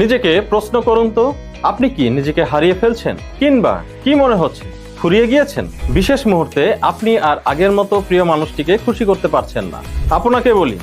নিজেকে প্রশ্ন করুন তো, আপনি কি নিজেকে হারিয়ে ফেলছেন, কিংবা কি মনে হচ্ছে ফুরিয়ে গিয়েছেন? বিশেষ মুহূর্তে আপনি আর আগের মতো প্রিয় মানুষটিকে খুশি করতে পারছেন না। আপনাকে বলি,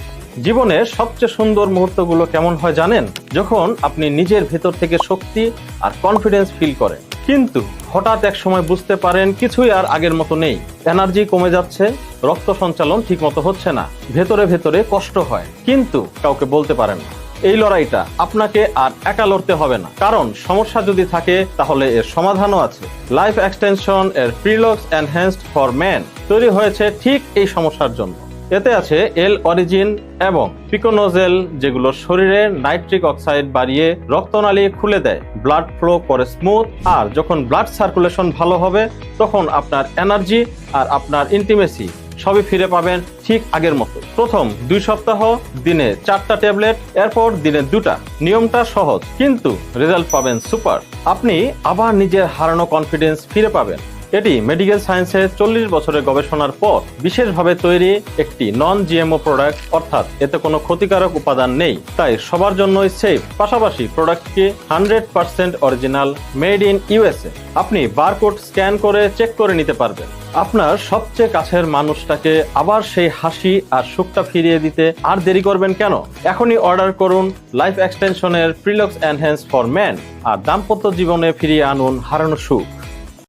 জীবনের সবচেয়ে সুন্দর মুহূর্তগুলো কেমন হয় জানেন? যখন আপনি নিজের ভেতর থেকে শক্তি আর কনফিডেন্স ফিল করেন, কিন্তু হঠাৎ এক সময় বুঝতে পারেন কিছুই আর আগের মতো নেই। এনার্জি কমে যাচ্ছে, রক্ত সঞ্চালন ঠিক মতো হচ্ছে না, ভেতরে ভেতরে কষ্ট হয়, কিন্তু কাউকে বলতে পারেন না। এই লড়াইটা আপনাকে আর একা লড়তে হবে না, কারণ সমস্যা যদি থাকে তাহলে এর সমাধানও আছে। লাইফ এক্সটেনশন এর প্রিলক্স এনহ্যান্সড ফর ম্যান তৈরি হয়েছে ঠিক এই সমস্যার জন্য। এতে আছে এল অরিজিন এবং পিকোনোজেল, যেগুলো শরীরে নাইট্রিক অক্সাইড বাড়িয়ে রক্তনালী খুলে দেয়, ব্লাড ফ্লো করে স্মুথ। আর যখন ব্লাড সার্কুলেশন ভালো হবে, তখন আপনার এনার্জি আর আপনার ইন্টিমেসি সবই ফিরে পাবেন ঠিক আগের মতো। প্রথম 2 সপ্তাহ দিনে 4টা ট্যাবলেট, এরপর দিনে 2টা। নিয়মটা সহজ, কিন্তু রেজাল্ট পাবেন সুপার। আপনি আবার নিজের হারানো কনফিডেন্স ফিরে পাবেন। এটি মেডিকেল সায়েন্সের 40 বছরের গবেষণার পর বিশেষভাবে তৈরি একটি নন জিএমও প্রোডাক্ট, অর্থাৎ এতে কোনো ক্ষতিকারক উপাদান নেই, তাই সবার জন্যই সেফ। পাশাপাশি প্রোডাক্টটি 100% অরিজিনাল, মেড ইন ইউএসএ। আপনি বারকোড স্ক্যান করে চেক করে নিতে পারবেন। আপনার সবচেয়ে কাছের মানুষটাকে আবার সেই হাসি আর সুখটা ফিরিয়ে দিতে আর দেরি করবেন কেন? এখনই অর্ডার করুন লাইফ এক্সটেনশনের প্রিলক্স এনহ্যান্স ফর ম্যান আর দাম্পত্য জীবনে ফিরিয়ে আনুন হারানো সুখ।